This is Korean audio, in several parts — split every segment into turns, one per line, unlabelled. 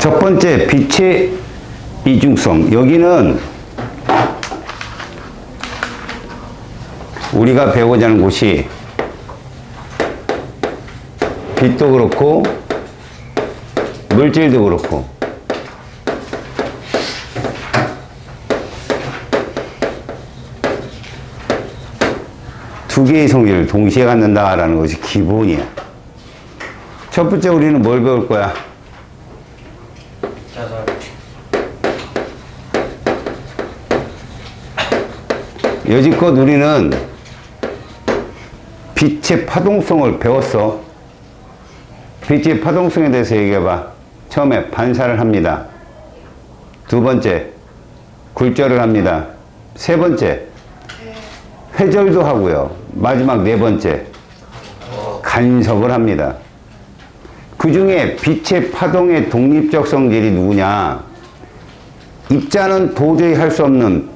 첫 번째, 빛의 이중성. 여기는 우리가 배우고자 하는 곳이 빛도 그렇고 물질도 그렇고 두 개의 성질을 동시에 갖는다라는 것이 기본이야. 첫 번째 우리는 뭘 배울 거야?
자살.
여지껏 우리는 빛의 파동성을 배웠어. 빛의 파동성에 대해서 얘기해봐. 처음에 반사를 합니다. 두 번째, 굴절을 합니다. 세 번째, 회절도 하고요. 마지막 네 번째, 간섭을 합니다. 그 중에 빛의 파동의 독립적 성질이 누구냐? 입자는 도저히 할 수 없는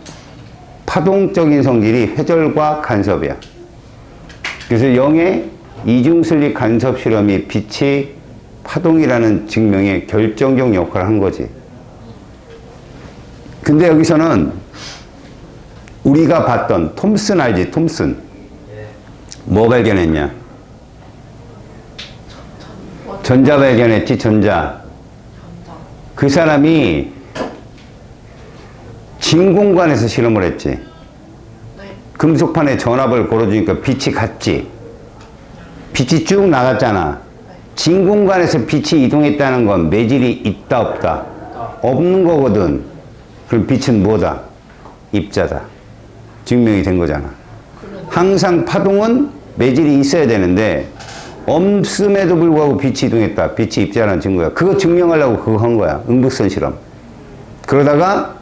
파동적인 성질이 회절과 간섭이야. 그래서 영의 이중슬립 간섭 실험이 빛의 파동이라는 증명에 결정적 역할을 한 거지. 근데 여기서는 우리가 봤던 톰슨 알지? 톰슨. 뭐 발견했냐? 전자 발견했지, 전자. 그 사람이 진공관에서 실험을 했지. 금속판에 전압을 걸어주니까 빛이 갔지. 빛이 쭉 나갔잖아. 진공관에서 빛이 이동했다는 건 매질이 있다, 없다? 없는 거거든. 그럼 빛은 뭐다? 입자다. 증명이 된 거잖아. 항상 파동은 매질이 있어야 되는데 없음에도 불구하고 빛이 이동했다. 빛이 입자라는 증거야. 그거 증명하려고 그거 한 거야. 응급선 실험. 그러다가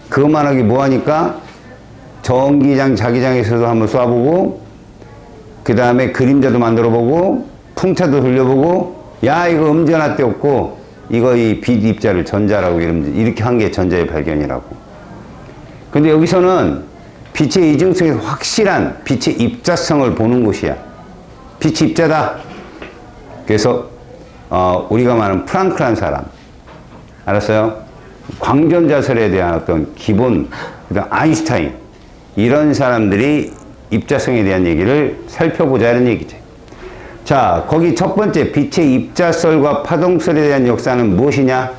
그것만 하기 뭐하니까 전기장, 자기장에서도 한번 쏴보고 그 다음에 그림자도 만들어보고 풍차도 돌려보고 야 이거 음전화 때 없고 이거 이 빛 입자를 전자라고 이렇게 한 게 전자의 발견이라고. 근데 여기서는 빛의 이중성에서 확실한 빛의 입자성을 보는 곳이야. 빛이 입자다. 그래서 우리가 말하는 프랑크라는 사람 알았어요? 광전자설에 대한 어떤 기본, 그다음 아인슈타인 이런 사람들이 입자성에 대한 얘기를 살펴보자 이런 얘기지. 자, 거기 첫 번째 빛의 입자설과 파동설에 대한 역사는 무엇이냐?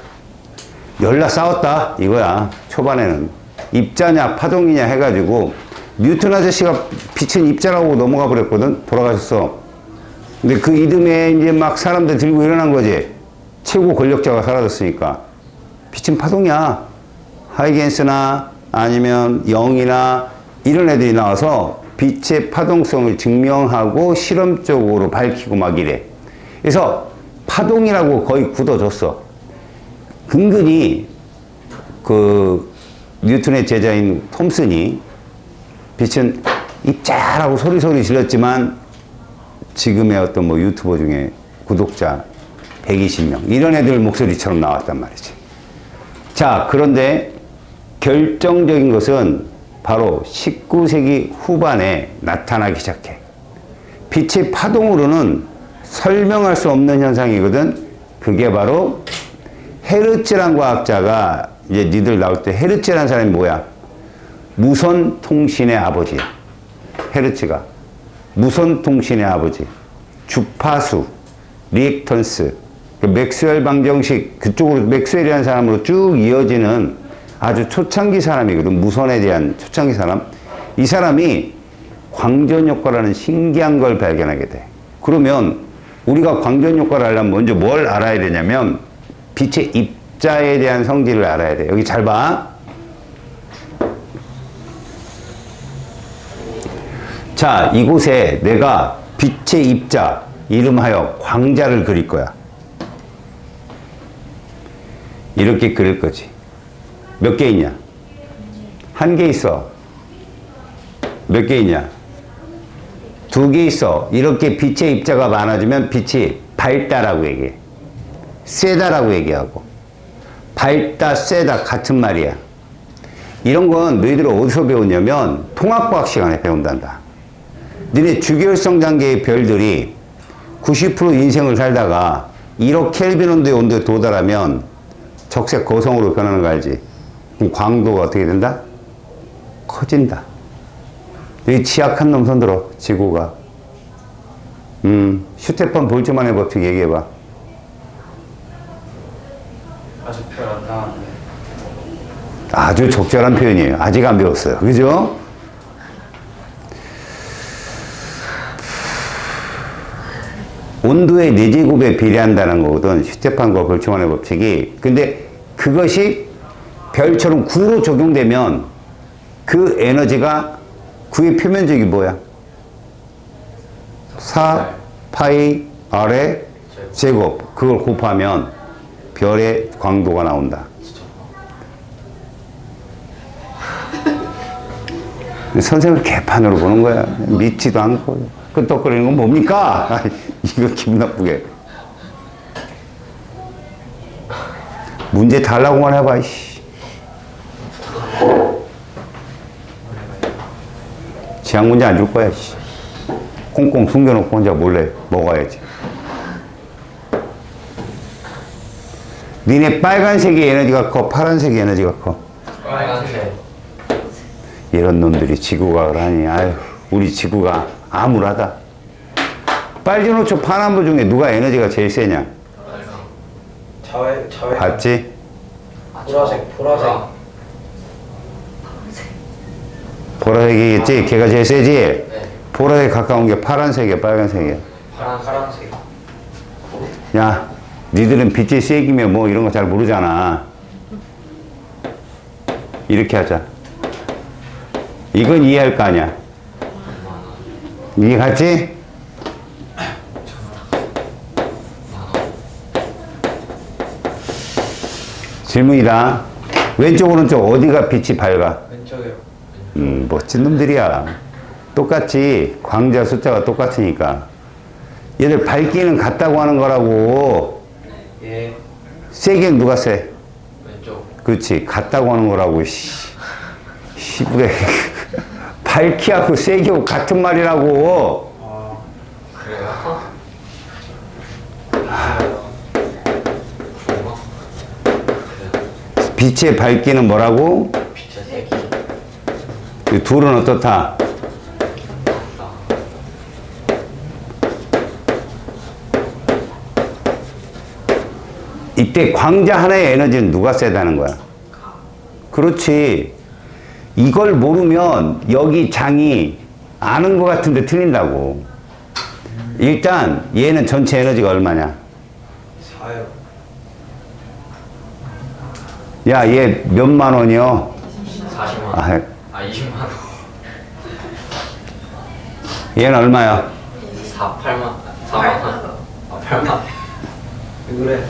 열나 싸웠다 이거야. 초반에는 입자냐 파동이냐 해가지고 뉴턴 아저씨가 빛은 입자라고 넘어가 버렸거든. 돌아가셨어. 근데 그 이듬해 이제 막 사람들 들고 일어난 거지. 최고 권력자가 사라졌으니까. 빛은 파동이야. 하이겐스나 아니면 영이나 이런 애들이 나와서 빛의 파동성을 증명하고 실험적으로 밝히고 막 이래. 그래서 파동이라고 거의 굳어졌어. 근근히 그 뉴턴의 제자인 톰슨이 빛은 입자라고 소리소리 질렀지만 지금의 어떤 뭐 유튜버 중에 구독자 120명 이런 애들 목소리처럼 나왔단 말이지. 자, 그런데 결정적인 것은 바로 19세기 후반에 나타나기 시작해. 빛의 파동으로는 설명할 수 없는 현상이거든. 그게 바로 헤르츠란 과학자가 이제 니들 나올 때 헤르츠라는 사람이 뭐야? 무선 통신의 아버지야. 헤르츠가 무선 통신의 아버지. 주파수, 리액턴스, 그 맥스웰 방정식 그쪽으로 맥스웰이라는 사람으로 쭉 이어지는 아주 초창기 사람이거든. 무선에 대한 초창기 사람. 이 사람이 광전 효과라는 신기한 걸 발견하게 돼. 그러면 우리가 광전 효과를 알려면 먼저 뭘 알아야 되냐면 빛의 입자에 대한 성질을 알아야 돼. 여기 잘 봐. 자, 이곳에 내가 빛의 입자 이름하여 광자를 그릴 거야. 이렇게 그릴 거지. 몇 개 있냐? 한 개 있어. 몇 개 있냐? 두 개 있어. 이렇게 빛의 입자가 많아지면 빛이 밝다라고 얘기해. 세다라고 얘기하고. 밝다, 세다 같은 말이야. 이런 건 너희들 어디서 배웠냐면 통합과학 시간에 배운단다. 너네 주기율성 단계의 별들이 90% 인생을 살다가 1억 켈빈 온도의 온도에 도달하면 적색 거성으로 변하는 거 알지? 그럼 광도가 어떻게 된다? 커진다. 여기 취약한 놈 손들어, 지구가. 슈테판 볼츠만의 법칙 얘기해봐.
아주 편안한데.
아주 적절한 표현이에요. 아직 안 배웠어요. 그죠? 온도의 4제곱에 비례한다는 거거든. 슈테판과 볼츠만의 법칙이. 근데 그것이 별처럼 구로 적용되면 그 에너지가 구의 표면적이 뭐야? 4 파이 R의 제곱. 그걸 곱하면 별의 광도가 나온다. 선생을 개판으로 보는 거야. 믿지도 않고. 끄떡거리는 건 뭡니까? 이거 기분 나쁘게. 문제 달라고만 해봐, 씨. 지학 문제 안 줄 거야, 씨. 꽁꽁 숨겨놓고 혼자 몰래 먹어야지. 니네 빨간색의 에너지가 커, 파란색의 에너지가 커?
빨간색.
이런 놈들이 지구과학을 하니, 아유, 우리 지구가 암울하다. 빨주노초 파남보 중에 누가 에너지가 제일 세냐?
자외.
봤지?
보라색.
보라색이겠지? 걔가 제일 세지?
네.
보라색 가까운 게 파란색이야, 빨간색이야?
파란색.
야, 니들은 빛의 세기며 뭐 이런 거 잘 모르잖아. 이렇게 하자. 이건 이해할 거 아니야? 이해 갔지? 질문이다. 왼쪽 오른쪽 어디가 빛이 밝아?
왼쪽이요.
멋진 놈들이야. 똑같이 광자 숫자가 똑같으니까. 얘들 밝기는 같다고 하는 거라고.
예.
세기는 누가 세?
왼쪽.
그렇지. 같다고 하는 거라고. 시부래. 밝기하고 세기하고 같은 말이라고.
그래요?
빛의 밝기는 뭐라고?
빛의 세기.
이 둘은 어떻다? 이때 광자 하나의 에너지는 누가 세다는 거야? 그렇지. 이걸 모르면 여기 장이 아는 것 같은데 틀린다고. 일단 얘는 전체 에너지가 얼마냐?
4요.
야, 얘 몇만 원이요?
40만.
아,
20만 원.
얘는 얼마야?
8만. 4만 원. 8만. 왜 그래?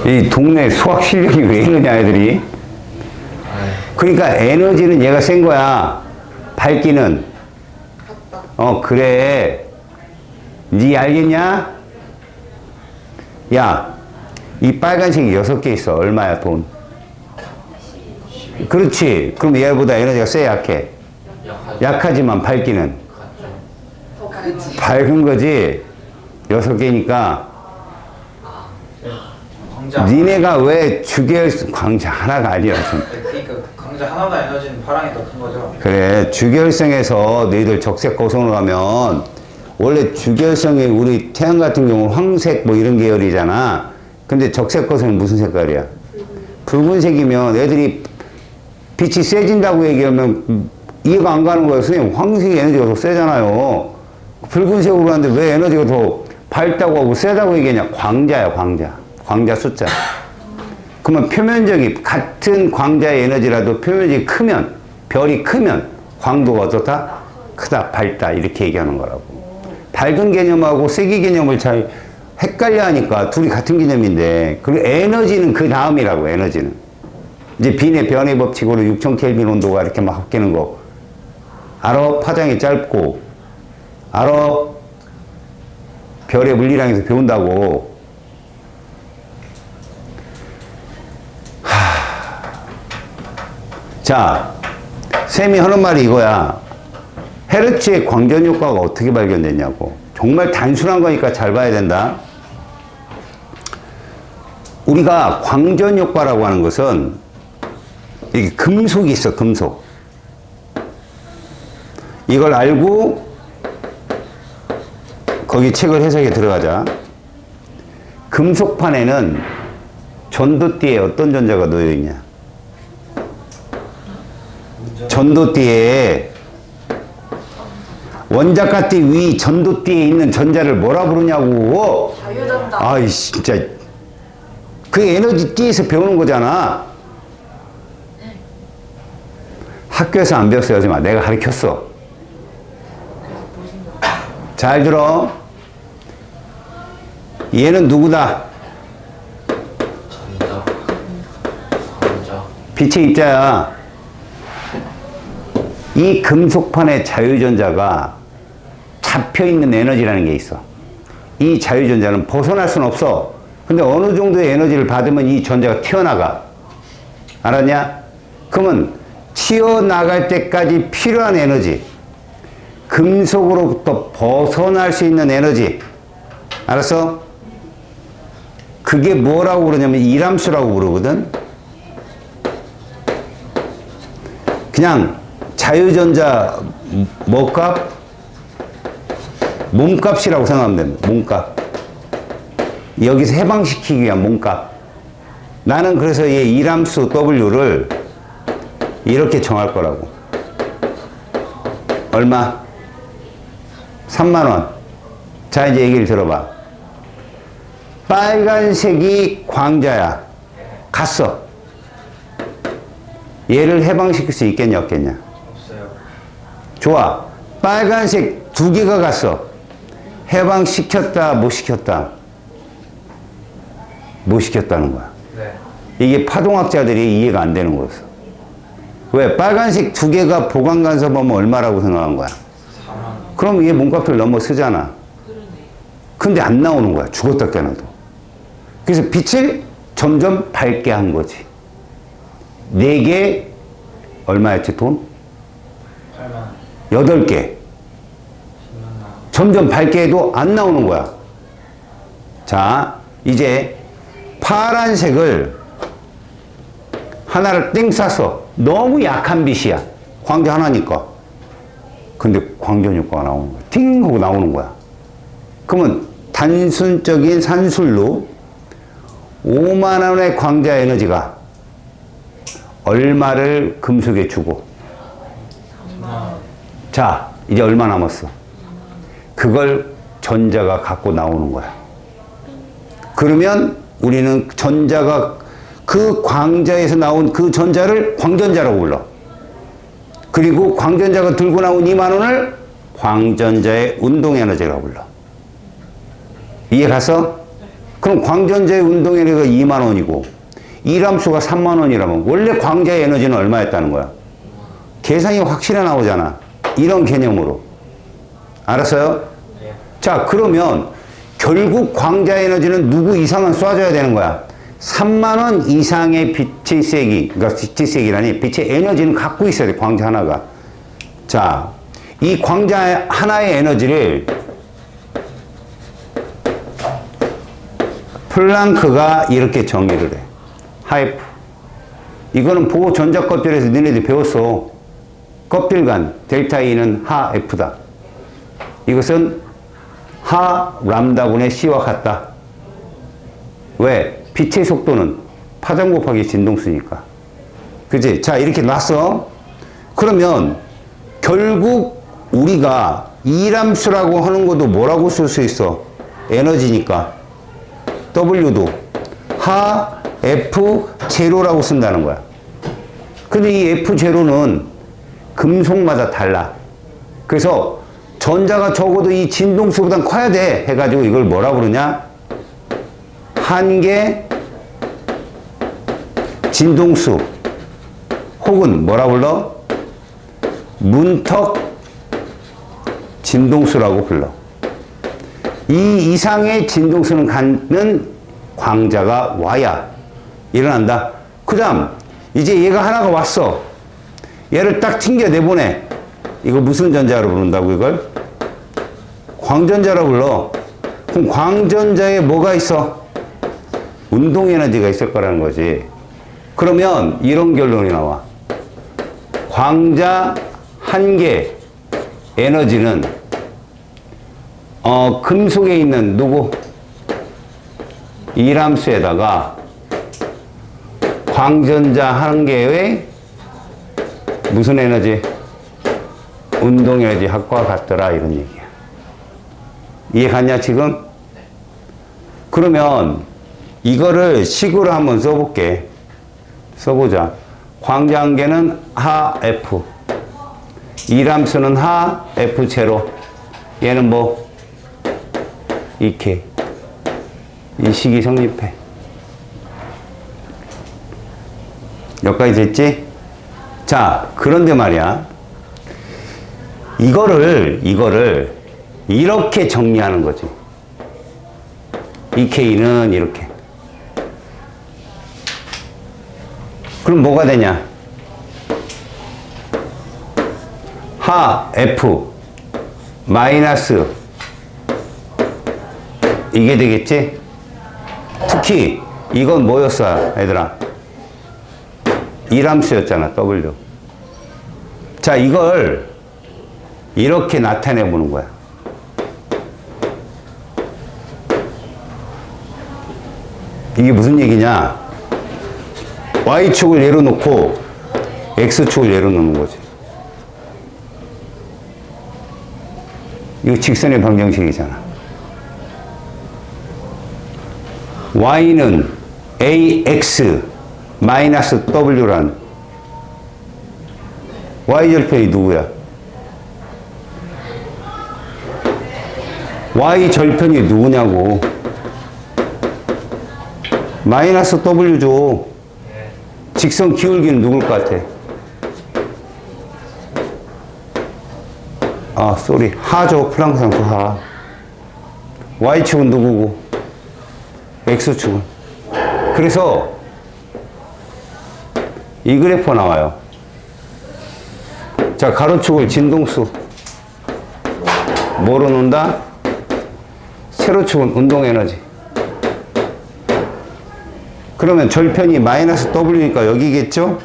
이 동네 수학 실력이 왜 이러냐 애들이. 그러니까 에너지는 얘가 센 거야. 밝기는 그래. 니 알겠냐? 야, 이 빨간색이 6개 있어. 얼마야 돈? 그렇지. 그럼 얘보다 에너지가 세 약해? 약하지만 밝기는 밝은 거지. 6개니까 니네가 왜 주계열성 광자 하나가 아니라 좀.
그러니까 강자 하나보다 에너지는 파랑이 더 큰 거죠.
그래. 주계열성에서 너희들 적색 거성으로 가면 원래 주계열성이 우리 태양 같은 경우는 황색 뭐 이런 계열이잖아. 근데 적색 거성은 무슨 색깔이야? 붉은색이면 애들이 빛이 세진다고 얘기하면 이해가 안 가는 거예요. 선생님, 황색이 에너지가 더 세잖아요. 붉은색으로 하는데 왜 에너지가 더 밝다고 하고 세다고 얘기하냐? 광자야, 광자. 광자 숫자. 그러면 표면적이 같은 광자의 에너지라도 표면적이 크면, 별이 크면 광도가 어떻다? 크다, 밝다 이렇게 얘기하는 거라고. 밝은 개념하고 세기 개념을 잘 헷갈려 하니까 둘이 같은 개념인데, 그리고 에너지는 그 다음이라고. 에너지는 이제 빈의 변의 법칙으로 6000켈빈 온도가 이렇게 막 바뀌는 거 알아? 파장이 짧고 알아? 별의 물리량에서 배운다고. 자, 쌤이 하는 말이 이거야. 헤르츠의 광전 효과가 어떻게 발견됐냐고. 정말 단순한 거니까 잘 봐야 된다. 우리가 광전 효과라고 하는 것은 이게 금속이 있어, 금속. 이걸 알고 거기 책을 해석에 들어가자. 금속판에는 전도띠에 어떤 전자가 놓여 있냐? 전도띠에 원자가띠 위 전도띠에 있는 전자를 뭐라 부르냐고.
자유전자.
아이 진짜 그게 에너지띠에서 배우는 거잖아. 학교에서 안 배웠어요. 하지 마. 내가 가르쳤어. 잘 들어. 얘는 누구다?
전자. 전자.
빛의 입자야. 이 금속판의 자유전자가 잡혀있는 에너지라는 게 있어. 이 자유전자는 벗어날 수는 없어. 근데 어느 정도의 에너지를 받으면 이 전자가 튀어나가. 알았냐? 그러면 튀어나갈 때까지 필요한 에너지, 금속으로부터 벗어날 수 있는 에너지, 알았어? 그게 뭐라고 그러냐면 일함수라고 그러거든. 그냥 자유전자 뭐값? 몸값이라고 생각하면 됩니다. 몸값. 여기서 해방시키기 위한 몸값. 나는 그래서 이 일함수 W를 이렇게 정할 거라고. 얼마? 3만원. 자, 이제 얘기를 들어봐. 빨간색이 광자야. 갔어. 얘를 해방시킬 수 있겠냐, 없겠냐?
없어요.
좋아. 빨간색 2개가 갔어. 해방시켰다, 못 시켰다? 못 시켰다는 거야.
네.
이게 파동학자들이 이해가 안 되는 거였어. 왜? 빨간색 2개가 보강간섭하면 얼마라고 생각한 거야?
4만.
그럼 얘 몸값을 넘어 쓰잖아. 근데 안 나오는 거야. 죽었다 깨어나도. 그래서 빛을 점점 밝게 한 거지. 4개 얼마였지 돈?
8만.
8개.
10만 원.
점점 밝게 해도 안 나오는 거야. 자, 이제 파란색을 하나를 땡 쌌어. 너무 약한 빛이야. 광자 하나니까. 근데 광전 효과가 나오는 거야. 띵 하고 나오는 거야. 그러면 단순적인 산술로 5만 원의 광자 에너지가 얼마를 금속에 주고.
10만 원.
자, 이제 얼마 남았어? 그걸 전자가 갖고 나오는 거야. 그러면 우리는 전자가 그 광자에서 나온 그 전자를 광전자라고 불러. 그리고 광전자가 들고 나온 2만 원을 광전자의 운동에너지라고 불러. 이해 갔어? 그럼 광전자의 운동에너지가 2만 원이고 일함수가 3만 원이라면 원래 광자의 에너지는 얼마였다는 거야? 계산이 확실히 나오잖아. 이런 개념으로. 알았어요?
네.
자, 그러면 결국 광자 에너지는 누구 이상은 쏴줘야 되는 거야. 3만 원 이상의 빛의 세기, 그러니까 빛의 세기라니 빛의 에너지는 갖고 있어야 돼, 광자 하나가. 자, 이 광자 하나의 에너지를 플랑크가 이렇게 정의를 해. 하이프. 이거는 보호 전자 껍질에서 너네들이 배웠어. 껍질간 델타 E는 하 F다. 이것은 하 람다분의 C와 같다. 왜? 빛의 속도는 파장 곱하기 진동수니까. 그치? 자, 이렇게 놨어. 그러면 결국 우리가 이람수라고 하는 것도 뭐라고 쓸 수 있어? 에너지니까. W도 하 F 제로라고 쓴다는 거야. 근데 이 F 제로는 금속마다 달라. 그래서 전자가 적어도 이 진동수보단 커야 돼 해가지고 이걸 뭐라 부르냐? 한계 진동수 혹은 뭐라 불러? 문턱 진동수라고 불러. 이 이상의 진동수는 갖는 광자가 와야 일어난다. 그 다음 이제 얘가 하나가 왔어. 얘를 딱 튕겨 내보내. 이거 무슨 전자로 부른다고 이걸? 광전자라고 불러. 그럼 광전자에 뭐가 있어? 운동 에너지가 있을 거라는 거지. 그러면 이런 결론이 나와. 광자 한 개 에너지는 금속에 있는 누구? 이람수에다가 광전자 한 개의 무슨 에너지? 운동 에너지 합과 같더라 이런 얘기야. 이해 갔냐 지금? 그러면 이거를 식으로 한번 써볼게. 써보자. 광자 한 개는 하 F, 이람수는 하 F 제로. 얘는 뭐? 2K. 이 식이 성립해. 여기까지 됐지? 자, 그런데 말이야. 이거를 이렇게 정리하는 거지. 2K는 이렇게. 그럼 뭐가 되냐? 하 F 마이너스 이게 되겠지? 특히 이건 뭐였어 얘들아? 이람수였잖아 W. 자, 이걸 이렇게 나타내 보는 거야. 이게 무슨 얘기냐? Y축을 예로 놓고 X축을 예로 놓는 거지. 이거 직선의 방정식이잖아. Y는 AX 마이너스 W란 Y절편이 누구야? Y절편이 누구냐고. 마이너스 W죠. 직선 기울기는 누굴 것 같아? 아, 쏘리. 하죠. 플랑크 상수 하. Y축은 누구고? X축은. 그래서 이 그래프 나와요. 자, 가로축을 진동수. 뭐로 놓는다? 세로축은 운동에너지. 그러면 절편이 마이너스 W니까 여기겠죠?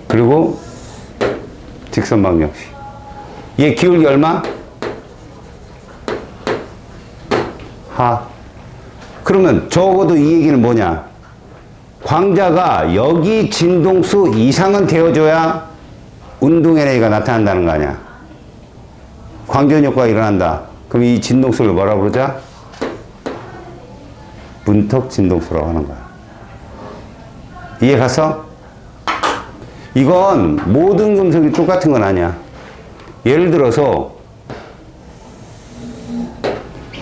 그리고 직선 방정식. 얘 기울기 얼마? 하. 그러면 적어도 이 얘기는 뭐냐? 광자가 여기 진동수 이상은 되어줘야 운동에너지가 나타난다는 거 아니야? 광전효과가 일어난다. 그럼 이 진동수를 뭐라 부르자? 문턱 진동수라고 하는 거야. 이해 갔어? 이건 모든 금속이 똑같은 건 아니야. 예를 들어서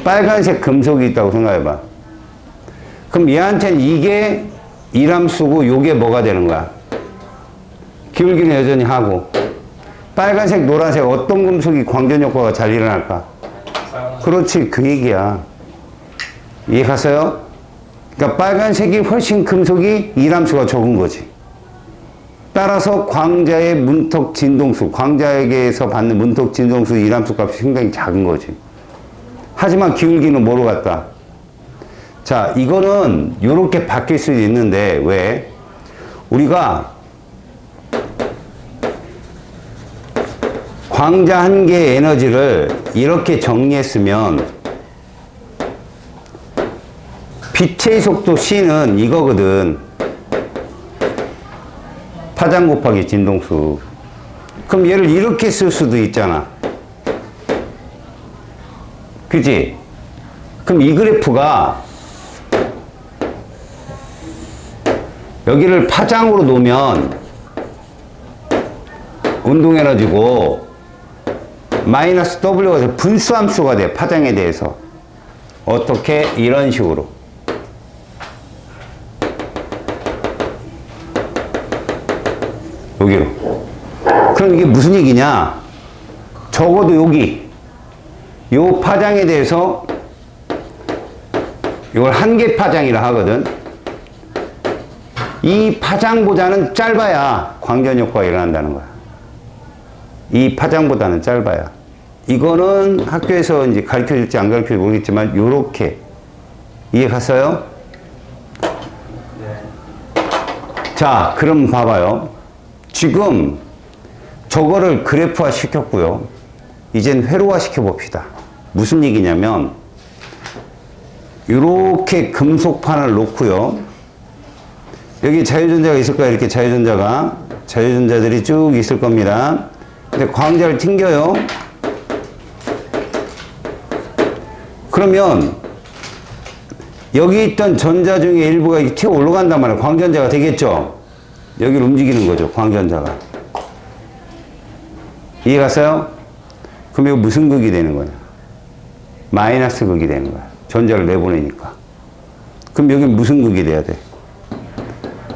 빨간색 금속이 있다고 생각해봐. 그럼 얘한테는 이게 이람수고 요게 뭐가 되는 거야? 기울기는 여전히 하고. 빨간색, 노란색 어떤 금속이 광전효과가 잘 일어날까? 그렇지, 그 얘기야. 이해 갔어요? 그러니까 빨간색이 훨씬 금속이 이람수가 적은 거지. 따라서 광자의 문턱 진동수, 광자에게서 받는 문턱 진동수 이람수 값이 굉장히 작은 거지. 하지만 기울기는 뭐로 갔다? 자, 이거는 이렇게 바뀔 수도 있는데 왜? 우리가 광자 한 개의 에너지를 이렇게 정리했으면 빛의 속도 C는 이거거든. 파장 곱하기 진동수. 그럼 얘를 이렇게 쓸 수도 있잖아. 그지? 그럼 이 그래프가 여기를 파장으로 놓으면 운동에너지고 마이너스 W가 분수함수가 돼. 파장에 대해서. 어떻게? 이런 식으로. 여기로. 그럼 이게 무슨 얘기냐? 적어도 여기 요 파장에 대해서 이걸 한계 파장이라 하거든. 이 파장보다는 짧아야 광전효과가 일어난다는 거야. 이 파장보다는 짧아야. 이거는 학교에서 이제 가르쳐 줄지 안 가르쳐 줄지 모르겠지만 요렇게 이해 갔어요?
네.
자, 그럼 봐봐요. 지금 저거를 그래프화 시켰고요. 이젠 회로화 시켜봅시다. 무슨 얘기냐면 이렇게 금속판을 놓고요. 여기 자유전자가 있을 거야. 이렇게 자유전자들이 쭉 있을 겁니다. 근데 광자를 튕겨요. 그러면 여기 있던 전자 중에 일부가 튀어 올라간단 말이에요. 광전자가 되겠죠? 여기를 움직이는 거죠. 광전자가. 이해 갔어요? 그럼 이거 무슨 극이 되는 거냐? 마이너스 극이 되는 거야. 전자를 내보내니까. 그럼 여기 무슨 극이 돼야 돼?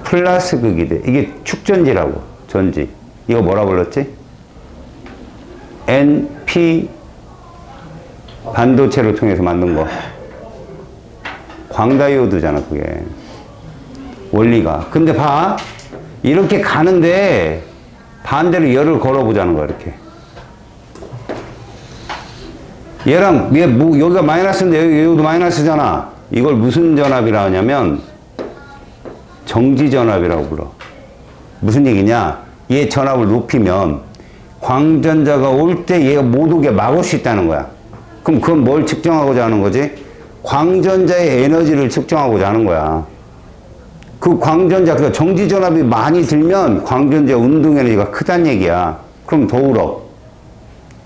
플러스 극이 돼. 이게 축전지라고. 전지. 이거 뭐라 불렀지? NP 반도체를 통해서 만든 거. 광다이오드잖아, 그게. 원리가. 근데 봐. 이렇게 가는데 반대로 열을 걸어보자는 거야, 이렇게. 얘랑, 여기가 마이너스인데 여기도 마이너스잖아. 이걸 무슨 전압이라 하냐면 정지전압이라고 불러. 무슨 얘기냐? 얘 전압을 높이면 광전자가 올 때 얘가 못 오게 막을 수 있다는 거야. 그럼 그건 뭘 측정하고자 하는 거지? 광전자의 에너지를 측정하고자 하는 거야. 그 광전자, 그러니까 정지전압이 많이 들면 광전자 운동 에너지가 크다는 얘기야. 그럼 더 울어.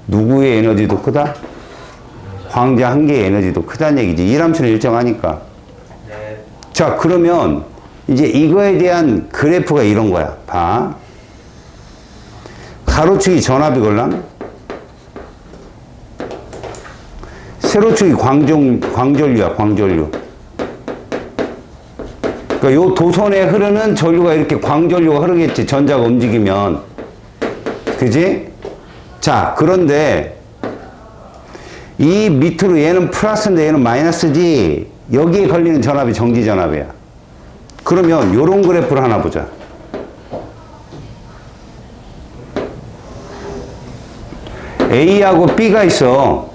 누구의 에너지도 크다? 광자 한 개의 에너지도 크다는 얘기지. 이함수는 일정하니까.
네.
자, 그러면 이제 이거에 대한 그래프가 이런 거야. 봐. 가로축이 전압이걸랑 세로축이 광전류야, 광전류. 그러니까 요 도선에 흐르는 전류가 이렇게 광전류가 흐르겠지. 전자가 움직이면. 그지? 자, 그런데 이 밑으로 얘는 플러스인데 얘는 마이너스지. 여기에 걸리는 전압이 정지전압이야. 그러면 요런 그래프를 하나 보자. A하고 B가 있어.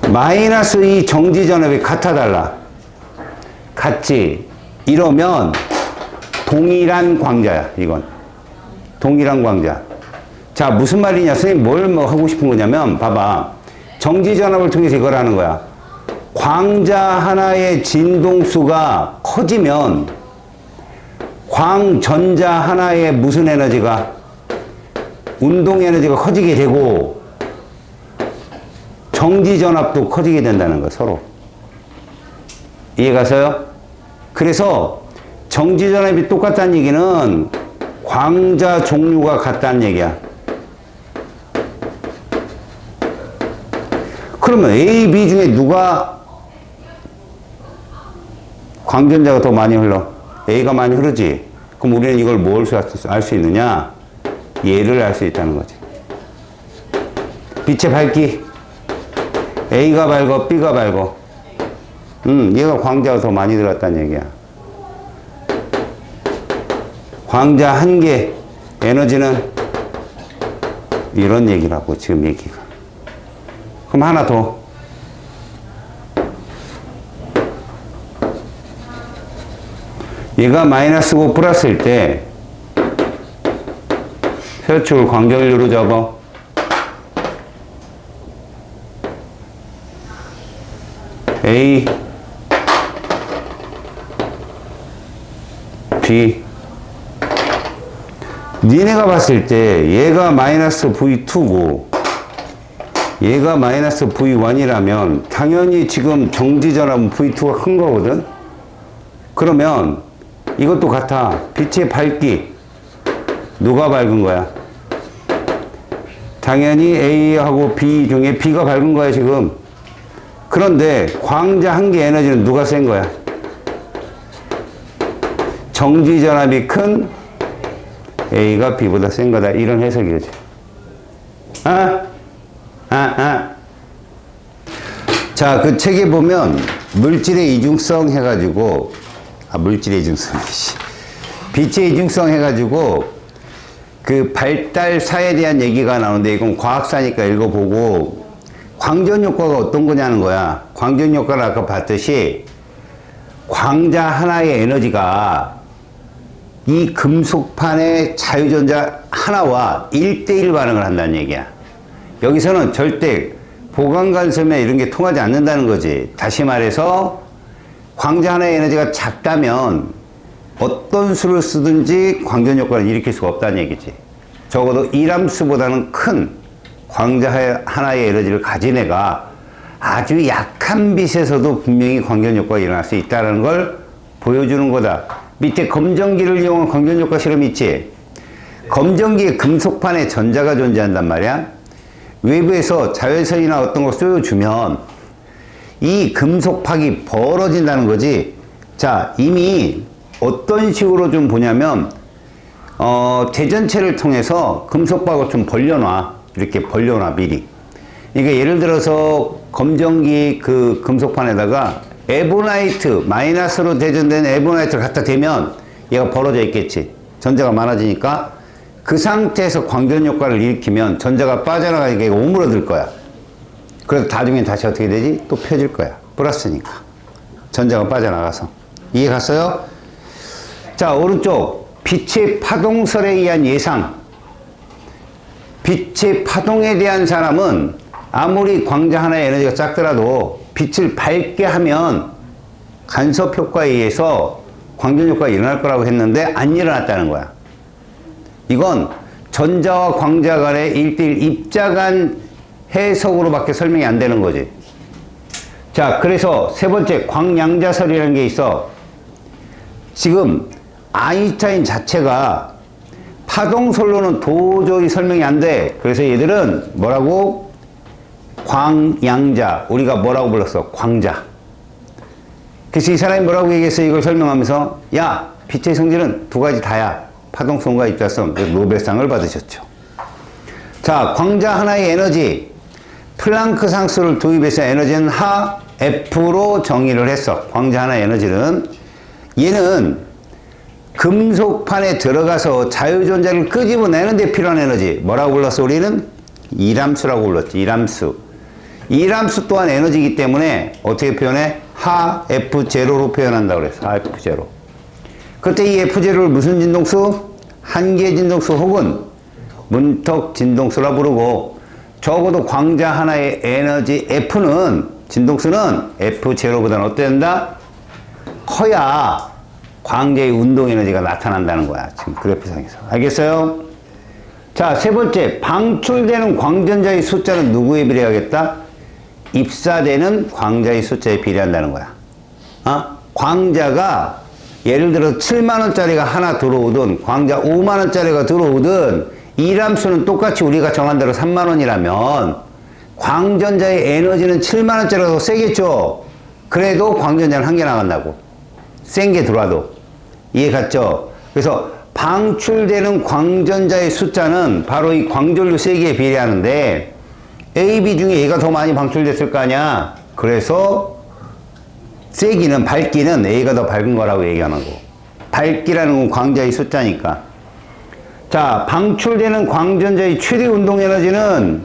마이너스 이 정지전압이 같아 달라? 같지? 이러면 동일한 광자야, 이건. 동일한 광자. 자, 무슨 말이냐? 선생님 뭘 하고 싶은 거냐면, 봐봐. 정지전압을 통해서 이걸 하는 거야. 광자 하나의 진동수가 커지면 광전자 하나의 무슨 에너지가? 운동 에너지가 커지게 되고 정지전압도 커지게 된다는 거야, 서로. 이해 가세요? 그래서 정지전압이 똑같다는 얘기는 광자 종류가 같다는 얘기야. 그러면 A, B 중에 누가 광전자가 더 많이 흘러? A가 많이 흐르지? 그럼 우리는 이걸 뭘 알 수 있느냐? 얘를 알 수 있다는 거지. 빛의 밝기. A가 밝어, B가 밝어. 얘가 광자가 더 많이 들었다는 얘기야. 광자 한 개 에너지는 이런 얘기라고, 지금 얘기가. 그럼 하나 더. 얘가 마이너스고 플러스일 때 세로축을 광전류로 잡아. A, B. 니네가 봤을 때 얘가 마이너스 V2고 얘가 마이너스 V1이라면 당연히 지금 정지전압은 V2가 큰 거거든. 그러면 이것도 같아. 빛의 밝기 누가 밝은 거야? 당연히 A하고 B 중에 B가 밝은 거야, 지금. 그런데 광자 한 개 에너지는 누가 센 거야? 정지전압이 큰 A가 B보다 센 거다. 이런 해석이지. 자, 그 책에 보면 물질의 이중성 해가지고, 물질의 이중성, 빛의 이중성 해가지고 그 발달사에 대한 얘기가 나오는데 이건 과학사니까 읽어보고 광전 효과가 어떤 거냐는 거야. 광전 효과를 아까 봤듯이 광자 하나의 에너지가 이 금속판의 자유전자 하나와 1대1 반응을 한다는 얘기야. 여기서는 절대 보강간섭이나 이런 게 통하지 않는다는 거지. 다시 말해서 광자 하나의 에너지가 작다면 어떤 수를 쓰든지 광전 효과를 일으킬 수가 없다는 얘기지. 적어도 1암수보다는 큰 광자 하나의 에너지를 가진 애가 아주 약한 빛에서도 분명히 광전 효과가 일어날 수 있다는 걸 보여주는 거다. 밑에 검정기를 이용한 광전 효과 실험 있지? 검정기에 금속판에 전자가 존재한단 말이야. 외부에서 자외선이나 어떤 걸 쏘여주면 이 금속팍이 벌어진다는 거지. 자, 이미 어떤 식으로 좀 보냐면 대전체를 통해서 금속박을 좀 벌려놔. 이렇게 벌려놔 미리. 그러니까 예를 들어서 검정기 그 금속판에다가 에보나이트, 마이너스로 대전된 에보나이트를 갖다 대면 얘가 벌어져 있겠지. 전자가 많아지니까 그 상태에서 광전 효과를 일으키면 전자가 빠져나가니까 얘가 오므러들 거야. 그래서 나중에 다시 어떻게 되지? 또 펴질 거야. 플러스니까. 전자가 빠져나가서. 이해 갔어요? 자, 오른쪽. 빛의 파동설에 의한 예상. 빛의 파동에 대한 사람은 아무리 광자 하나의 에너지가 작더라도 빛을 밝게 하면 간섭 효과에 의해서 광전 효과가 일어날 거라고 했는데 안 일어났다는 거야. 이건 전자와 광자 간의 1대1 입자 간 해석으로밖에 설명이 안 되는 거지. 자, 그래서 세 번째 광양자설이라는 게 있어. 지금 아인슈타인 자체가 파동설로는 도저히 설명이 안 돼. 그래서 얘들은 뭐라고? 광양자. 우리가 뭐라고 불렀어? 광자. 그래서 이 사람이 뭐라고 얘기했어? 이걸 설명하면서 야, 빛의 성질은 두 가지 다야. 파동성과 입자성. 노벨상을 받으셨죠. 자, 광자 하나의 에너지. 플랑크 상수를 도입해서 에너지는 하 F로 정의를 했어. 광자 하나의 에너지는. 얘는 금속판에 들어가서 자유전자를 끄집어내는 데 필요한 에너지. 뭐라고 불렀어? 우리는 이람수라고 불렀지. 이람수. 이람수 또한 에너지이기 때문에 어떻게 표현해? 하 F0로 표현한다고 그랬어. 하 F0. 그때 이 F0를 무슨 진동수? 한계 진동수 혹은 문턱 진동수라 부르고, 적어도 광자 하나의 에너지 F는, 진동수는 F0보다는 어때야 된다? 커야 광자의 운동 에너지가 나타난다는 거야. 지금 그래프상에서. 알겠어요? 자, 세 번째. 방출되는 광전자의 숫자는 누구에 비례하겠다? 입사되는 광자의 숫자에 비례한다는 거야. 광자가 예를 들어 7만원짜리가 하나 들어오든 광자 5만원짜리가 들어오든 이람수는 똑같이 우리가 정한 대로 3만원이라면 광전자의 에너지는 7만원짜리가 더 세겠죠? 그래도 광전자는 한 개 나간다고. 센 게 들어와도. 이해 갔죠? 그래서 방출되는 광전자의 숫자는 바로 이 광전류 3개에 비례하는데 A, B 중에 얘가 더 많이 방출됐을 거 아니야? 그래서 세기는, 밝기는 A가 더 밝은 거라고 얘기하는 거고. 밝기라는 건 광자의 숫자니까. 자, 방출되는 광전자의 최대 운동 에너지는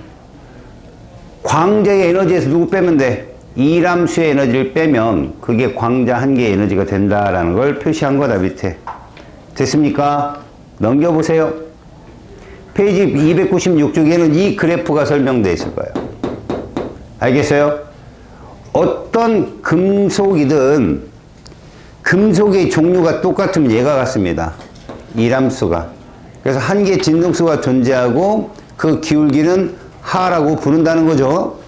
광자의 에너지에서 누구 빼면 돼? 이람수의 에너지를 빼면 그게 광자 한 개의 에너지가 된다라는 걸 표시한 거다, 밑에. 됐습니까? 넘겨보세요. 페이지 296쪽에는 이 그래프가 설명되어 있을 거예요. 알겠어요? 어떤 금속이든 금속의 종류가 똑같으면 얘가 같습니다. 이람수가. 그래서 한 개의 진동수가 존재하고 그 기울기는 하라고 부른다는 거죠.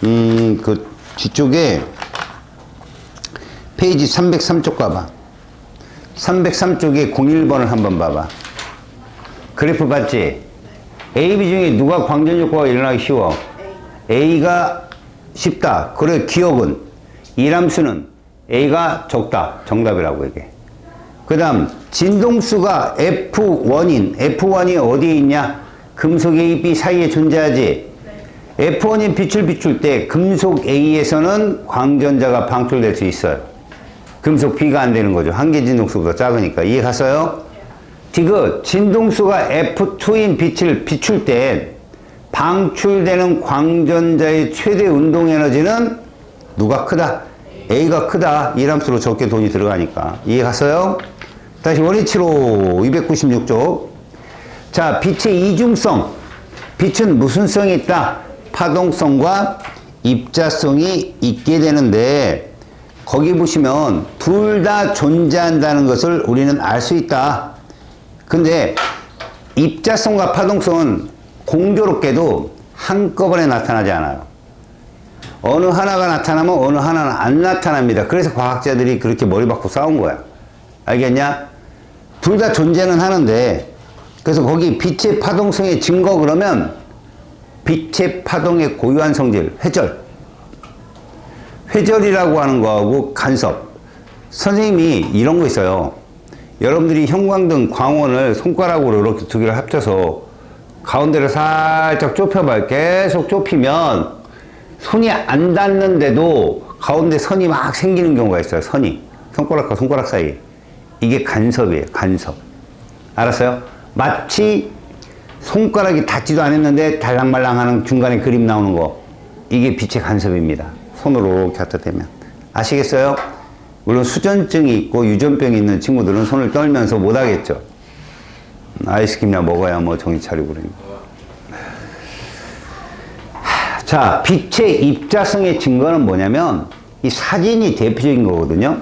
그 뒤쪽에 페이지 303쪽 가봐. 303쪽에 01번을 한번 봐봐. 그래프 봤지? A, B 중에 누가 광전 효과가 일어나기 쉬워? A가 쉽다. 그래, 기억은 이람수는 A가 적다. 정답이라고 얘기해. 그 다음 진동수가 F1인 F1이 어디에 있냐? 금속 A, B 사이에 존재하지. F1인 빛을 비출 때 금속 A에서는 광전자가 방출될 수 있어요. 금속 B가 안 되는 거죠. 한계 진동수보다 작으니까. 이해 갔어요? 디귿, 진동수가 F2인 빛을 비출 때 방출되는 광전자의 최대 운동 에너지는 누가 크다? A가 크다. 이 함수로 적게 돈이 들어가니까. 이해 갔어요? 다시 원위치로 296쪽. 자, 빛의 이중성. 빛은 무슨 성이 있다? 파동성과 입자성이 있게 되는데 거기 보시면 둘 다 존재한다는 것을 우리는 알 수 있다. 근데 입자성과 파동성은 공교롭게도 한꺼번에 나타나지 않아요. 어느 하나가 나타나면 어느 하나는 안 나타납니다. 그래서 과학자들이 그렇게 머리 박고 싸운 거야. 알겠냐? 둘 다 존재는 하는데 그래서 거기 빛의 파동성의 증거 그러면 빛의 파동의 고유한 성질, 회절. 회절이라고 하는 거하고 간섭. 선생님이 이런 거 있어요. 여러분들이 형광등 광원을 손가락으로 이렇게 두 개를 합쳐서 가운데를 살짝 좁혀봐요. 계속 좁히면 손이 안 닿는데도 가운데 선이 막 생기는 경우가 있어요. 선이. 손가락과 손가락 사이. 이게 간섭이에요. 간섭. 알았어요? 마치 손가락이 닿지도 않았는데 달랑말랑하는 중간에 그림 나오는 거. 이게 빛의 간섭입니다. 손으로 이렇게 갖다 대면. 아시겠어요? 물론 수전증이 있고 유전병이 있는 친구들은 손을 떨면서 못 하겠죠. 아이스크림이나 먹어야 뭐 정신 차리고 그러니까. 자, 빛의 입자성의 증거는 뭐냐면 이 사진이 대표적인 거거든요.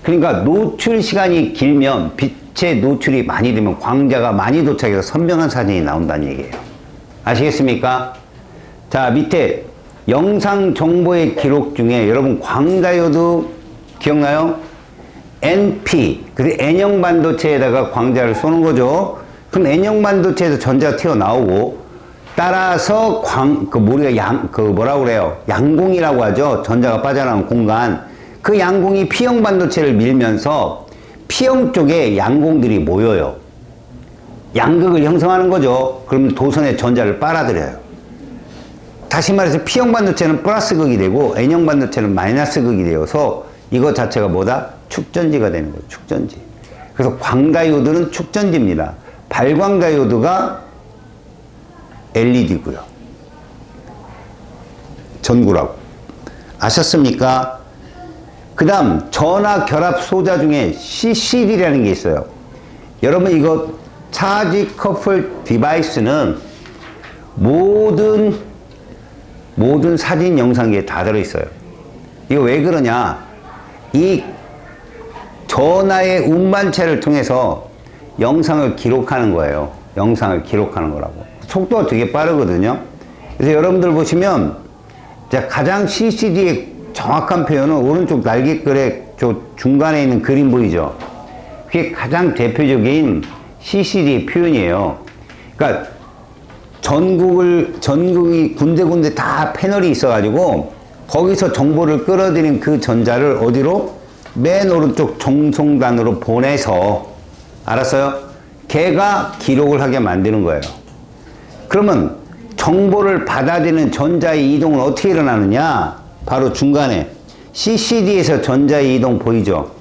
그러니까 노출 시간이 길면 빛의 노출이 많이 되면 광자가 많이 도착해서 선명한 사진이 나온다는 얘기예요. 아시겠습니까? 자, 밑에 영상 정보의 기록 중에 여러분 광다이오드 기억나요? NP, 그래서 N형 반도체에다가 광자를 쏘는 거죠. 그럼 N형 반도체에서 전자가 튀어나오고 따라서 우리가 뭐라고 그래요? 양공이라고 하죠. 전자가 빠져나온 공간. 그 양공이 P형 반도체를 밀면서 P형 쪽에 양공들이 모여요. 양극을 형성하는 거죠. 그럼 도선의 전자를 빨아들여요. 다시 말해서 P형 반도체는 플러스 극이 되고 N형 반도체는 마이너스 극이 되어서 이것 자체가 뭐다? 축전지가 되는 거예요. 축전지. 그래서 광다이오드는 축전지입니다. 발광다이오드가 LED고요. 전구라고. 아셨습니까? 그 다음 전화 결합 소자 중에 CCD라는 게 있어요. 여러분 이거 차지 커플 디바이스는 모든 사진 영상기에 다 들어있어요. 이거 왜 그러냐? 이 전화의 운반체를 통해서 영상을 기록하는 거예요. 영상을 기록하는 거라고. 속도가 되게 빠르거든요. 그래서 여러분들 보시면 가장 CCD의 정확한 표현은 오른쪽 날개글의 저 중간에 있는 그림 보이죠? 그게 가장 대표적인 CCD의 표현이에요. 그러니까 전국이 군데군데 다 패널이 있어가지고 거기서 정보를 끌어들인 그 전자를 어디로? 맨 오른쪽 정송단으로 보내서, 알았어요? 걔가 기록을 하게 만드는 거예요. 그러면 정보를 받아들이는 전자의 이동은 어떻게 일어나느냐? 바로 중간에 CCD에서 전자의 이동 보이죠?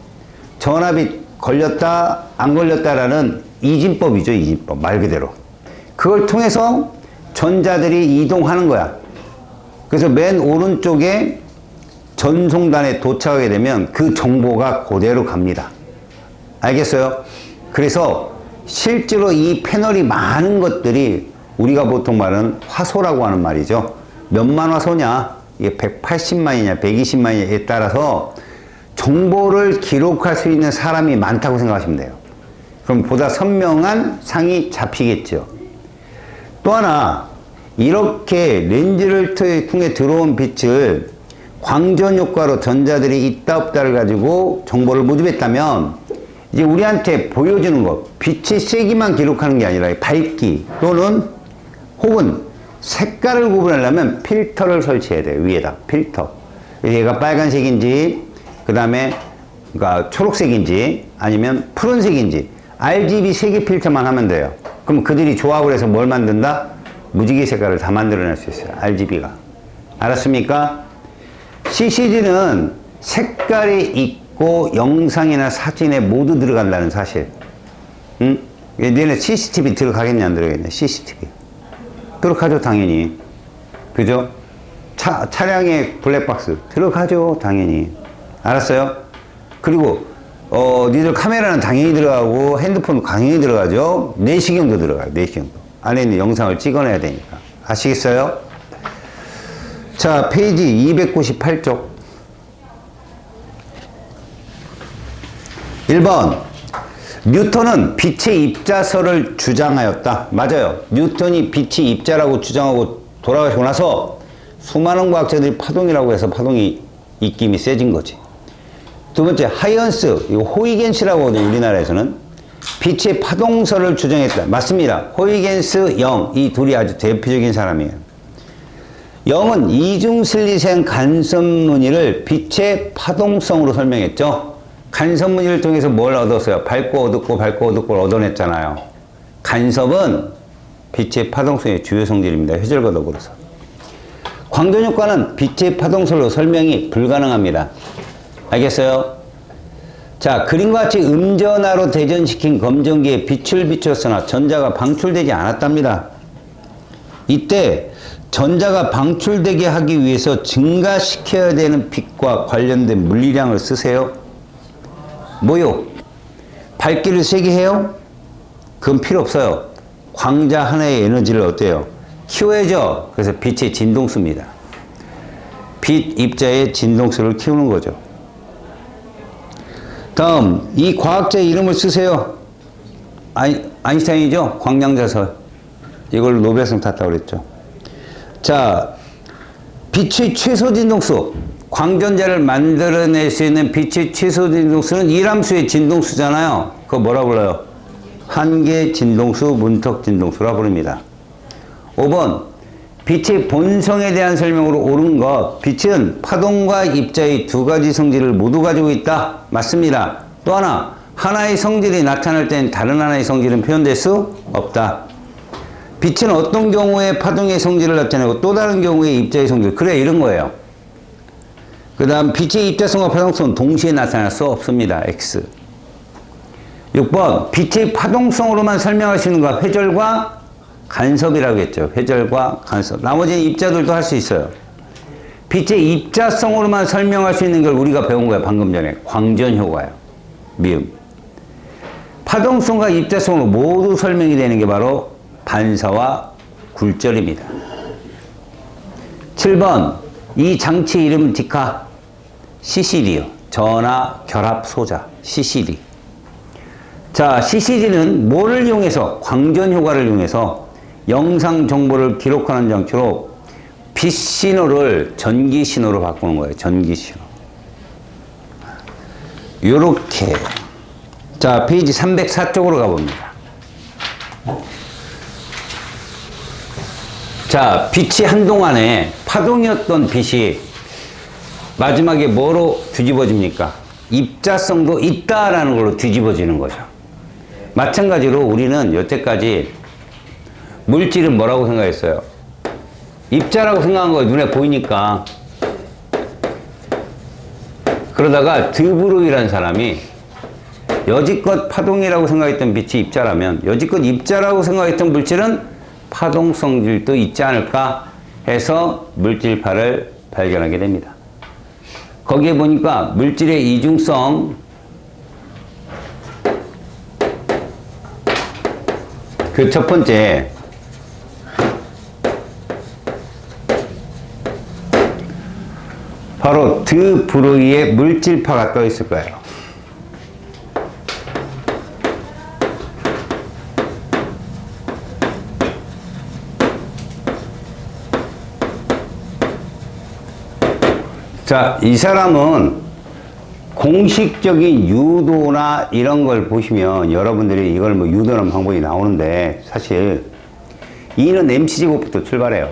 전압이 걸렸다 안 걸렸다라는 이진법이죠. 이진법 말 그대로. 그걸 통해서 전자들이 이동하는 거야. 그래서 맨 오른쪽에 전송단에 도착하게 되면 그 정보가 그대로 갑니다. 알겠어요? 그래서 실제로 이 패널이 많은 것들이 우리가 보통 말하는 화소라고 하는 말이죠. 몇만 화소냐? 이게 180만이냐 120만이냐에 따라서 정보를 기록할 수 있는 사람이 많다고 생각하시면 돼요. 그럼 보다 선명한 상이 잡히겠죠. 또 하나, 이렇게 렌즈를 통해 들어온 빛을 광전 효과로 전자들이 있다 없다를 가지고 정보를 모집했다면 이제 우리한테 보여주는 것, 빛의 세기만 기록하는 게 아니라 밝기 또는 혹은 색깔을 구분하려면 필터를 설치해야 돼요. 위에다 필터. 얘가 빨간색인지 그 다음에 그러니까 초록색인지 아니면 푸른색인지 RGB 색의 필터만 하면 돼요. 그럼 그들이 조합을 해서 뭘 만든다? 무지개 색깔을 다 만들어낼 수 있어요. RGB가. 알았습니까? CCD는 색깔이 있고 영상이나 사진에 모두 들어간다는 사실. 응? 얘네 CCTV 들어가겠냐 안 들어가겠냐? CCTV. 들어가죠, 당연히. 그죠? 차량의 블랙박스 들어가죠, 당연히. 알았어요? 그리고 니들 카메라는 당연히 들어가고 핸드폰 당연히 들어가죠. 내시경도 들어가요, 내시경도. 안에 있는 영상을 찍어내야 되니까. 아시겠어요? 자, 페이지 298쪽. 1번. 뉴턴은 빛의 입자설을 주장하였다. 맞아요. 뉴턴이 빛이 입자라고 주장하고 돌아가시고 나서 수많은 과학자들이 파동이라고 해서 파동이 입김이 세진 거지. 두 번째, 하이언스, 호이겐스라고 하거든요, 우리나라에서는. 빛의 파동설을 주장했다. 맞습니다. 호이겐스, 영, 이 둘이 아주 대표적인 사람이에요. 영은 이중슬리생 간섭무늬를 빛의 파동성으로 설명했죠. 간섭무늬를 통해서 뭘 얻었어요? 밝고 어둡고 밝고 어둡고 얻어냈잖아요. 간섭은 빛의 파동성의 주요 성질입니다. 회절과 더불어서. 광전효과는 빛의 파동설로 설명이 불가능합니다. 알겠어요? 자, 그림과 같이 음전하로 대전시킨 검정기에 빛을 비췄으나 전자가 방출되지 않았답니다. 이때 전자가 방출되게 하기 위해서 증가시켜야 되는 빛과 관련된 물리량을 쓰세요. 뭐요? 밝기를 세게 해요? 그건 필요 없어요. 광자 하나의 에너지를 어때요? 키워야죠. 그래서 빛의 진동수입니다. 빛 입자의 진동수를 키우는 거죠. 다음, 이 과학자의 이름을 쓰세요. 아인슈타인이죠? 광량자설. 이걸 노벨상 탔다고 그랬죠. 자, 빛의 최소 진동수. 광전자를 만들어낼 수 있는 빛의 최소 진동수는 이람수의 진동수잖아요. 그거 뭐라 불러요? 한계 진동수, 문턱 진동수라 부릅니다. 5번, 빛의 본성에 대한 설명으로 옳은 것. 빛은 파동과 입자의 두 가지 성질을 모두 가지고 있다. 맞습니다. 또 하나, 하나의 성질이 나타날 땐 다른 하나의 성질은 표현될 수 없다. 빛은 어떤 경우에 파동의 성질을 나타내고 또 다른 경우에 입자의 성질. 그래, 이런 거예요. 그 다음, 빛의 입자성과 파동성은 동시에 나타날 수 없습니다. X. 6번, 빛의 파동성으로만 설명할 수 있는 것. 회절과 간섭이라고 했죠. 회절과 간섭. 나머지는 입자들도 할 수 있어요. 빛의 입자성으로만 설명할 수 있는 걸 우리가 배운 거야, 방금 전에. 광전효과요. 미음. 파동성과 입자성으로 모두 설명이 되는 게 바로 반사와 굴절입니다. 7번, 이 장치 이름은 디카. CCD요. 전하 결합 소자. CCD. 자, CCD는 뭐를 이용해서? 광전 효과를 이용해서 영상 정보를 기록하는 장치로 빛 신호를 전기 신호로 바꾸는 거예요. 전기 신호. 요렇게. 자, 페이지 304쪽으로 가봅니다. 자, 빛이 한동안에 파동이었던 빛이 마지막에 뭐로 뒤집어집니까? 입자성도 있다라는 걸로 뒤집어지는 거죠. 마찬가지로 우리는 여태까지 물질은 뭐라고 생각했어요? 입자라고 생각한 거 눈에 보이니까. 그러다가 드브로이라는 사람이 여지껏 파동이라고 생각했던 빛이 입자라면 여지껏 입자라고 생각했던 물질은 파동 성질도 있지 않을까 해서 물질파를 발견하게 됩니다. 거기에 보니까 물질의 이중성, 그 첫 번째, 바로 드브로이의 물질파가 떠 있을 거예요. 자, 이 사람은 공식적인 유도나 이런 걸 보시면 여러분들이 이걸 뭐 유도하는 방법이 나오는데 사실 2는 mc제곱부터 출발해요.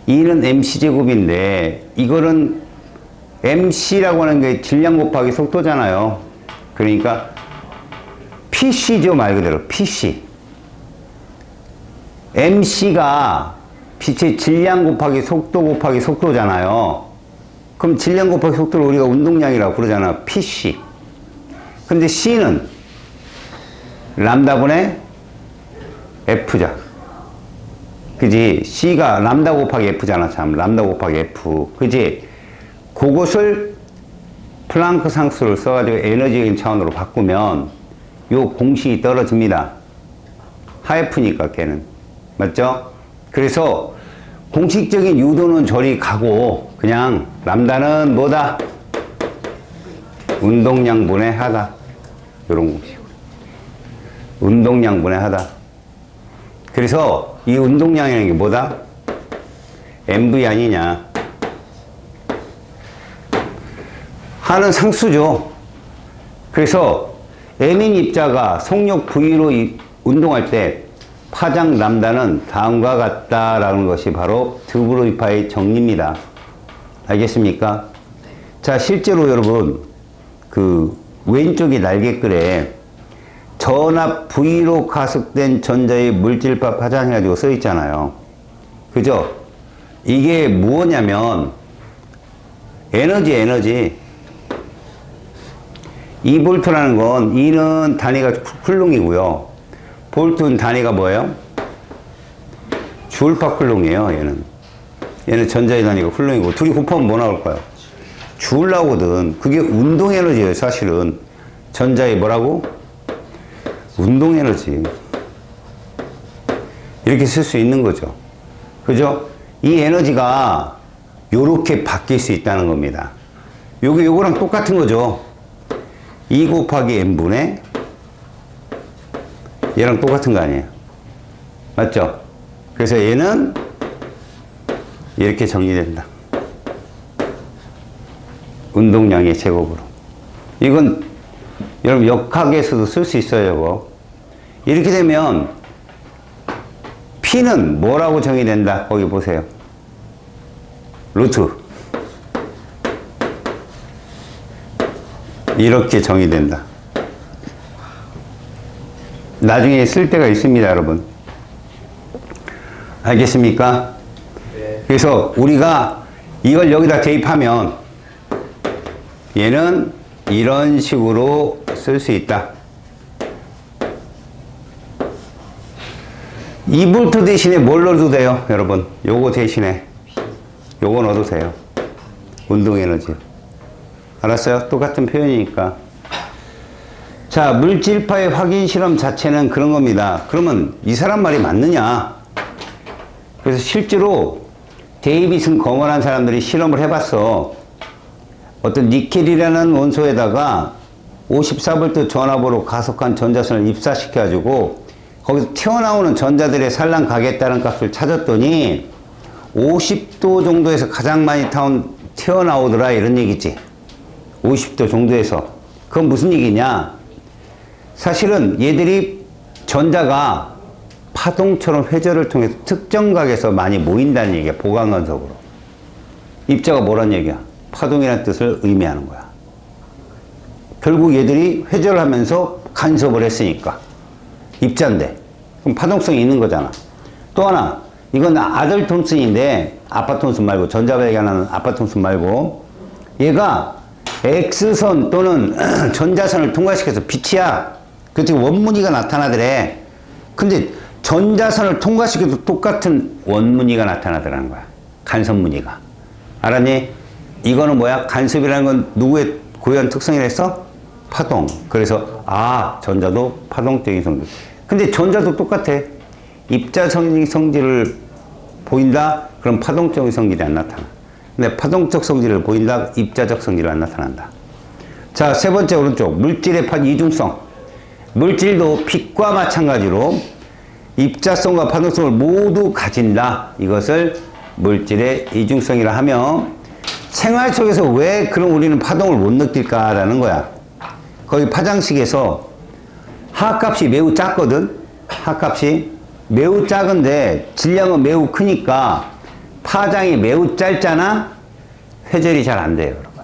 2는 mc제곱인데 이거는 mc라고 하는 게 질량 곱하기 속도잖아요. 그러니까 pc죠, 말 그대로 pc. mc가 빛의 질량 곱하기 속도 곱하기 속도잖아요. 그럼 질량 곱하기 속도를 우리가 운동량이라고 부르잖아. PC. 근데 C는 람다분의 F자. 그지? C가 람다 곱하기 F잖아, 참. 람다 곱하기 F. 그지? 그것을 플랑크 상수를 써가지고 에너지적인 차원으로 바꾸면 요 공식이 떨어집니다. 하이프니까 걔는. 맞죠? 그래서 공식적인 유도는 저리 가고 그냥 람다는 뭐다? 운동량분의 하다. 요런 공식으로. 운동량분의 하다. 그래서 이 운동량이라는 게 뭐다? MV 아니냐. 하는 상수죠. 그래서 M인 입자가 속력 V로 운동할 때 파장 람다는 다음과 같다라는 것이 바로 드브로이파의 정리입니다. 알겠습니까? 자, 실제로 여러분 그 왼쪽에 날개글에 전압 V로 가속된 전자의 물질파 파장 해가지고 써 있잖아요. 그죠? 이게 무엇냐면 에너지. 2볼트라는 건 E는 단위가 쿨롱이고요. 볼트는 단위가 뭐예요? 주울파 쿨롱이에요. 얘는 전자의 단위가 쿨롱이고 둘이 곱하면 뭐 나올까요? 주울 나오거든. 그게 운동 에너지예요. 사실은 전자의 뭐라고? 운동 에너지. 이렇게 쓸 수 있는 거죠. 그죠? 이 에너지가 요렇게 바뀔 수 있다는 겁니다. 요거랑 똑같은 거죠. 2 곱하기 n분의 얘랑 똑같은 거 아니에요? 맞죠? 그래서 얘는 이렇게 정리된다. 운동량의 제곱으로. 이건 여러분 역학에서도 쓸 수 있어요. 이거. 이렇게 되면 P는 뭐라고 정의된다? 거기 보세요. 루트. 이렇게 정의된다. 나중에 쓸 때가 있습니다, 여러분. 알겠습니까?
네.
그래서 우리가 이걸 여기다 대입하면 얘는 이런 식으로 쓸 수 있다. 2V 대신에 뭘 넣어도 돼요, 여러분. 요거 대신에 요거 넣어도 돼요. 운동 에너지. 알았어요? 똑같은 표현이니까. 자, 물질파의 확인 실험 자체는 그런 겁니다. 그러면 이 사람 말이 맞느냐? 그래서 실제로 데이비슨 검언한 사람들이 실험을 해봤어. 어떤 니켈이라는 원소에다가 54V 전압으로 가속한 전자선을 입사시켜가지고 거기서 튀어나오는 전자들의 산란 가겠다는 값을 찾았더니 50도 정도에서 가장 많이 튀어나오더라 이런 얘기지. 50도 정도에서. 그건 무슨 얘기냐? 사실은 얘들이 전자가 파동처럼 회절을 통해서 특정 각에서 많이 모인다는 얘기야. 보강건석으로. 입자가 뭐란 얘기야? 파동이라는 뜻을 의미하는 거야. 결국 얘들이 회절을 하면서 간섭을 했으니까. 입자인데. 그럼 파동성이 있는 거잖아. 또 하나. 이건 아들 톰슨인데 아빠 톰슨 말고 전자발견하는 아빠 톰슨 말고 얘가 X선 또는 전자선을 통과시켜서 빛이야. 그때 원무늬가 나타나더래. 근데 전자선을 통과시켜도 똑같은 원무늬가 나타나더라는 거야. 간섭무늬가. 알았니? 이거는 뭐야? 간섭이라는 건 누구의 고유한 특성이라 했어? 파동. 그래서 전자도 파동적인 성질. 근데 전자도 똑같아. 입자적인 성질을 보인다? 그럼 파동적인 성질이 안 나타나. 근데 파동적 성질을 보인다? 입자적 성질은 안 나타난다. 자, 세 번째 오른쪽. 물질의 이중성. 물질도 빛과 마찬가지로 입자성과 파동성을 모두 가진다. 이것을 물질의 이중성이라 하며 생활 속에서 왜 그럼 우리는 파동을 못 느낄까라는 거야. 거기 파장식에서 하값이 매우 작거든. 하값이 매우 작은데 질량은 매우 크니까 파장이 매우 짧잖아. 회절이 잘 안 돼요, 여러분.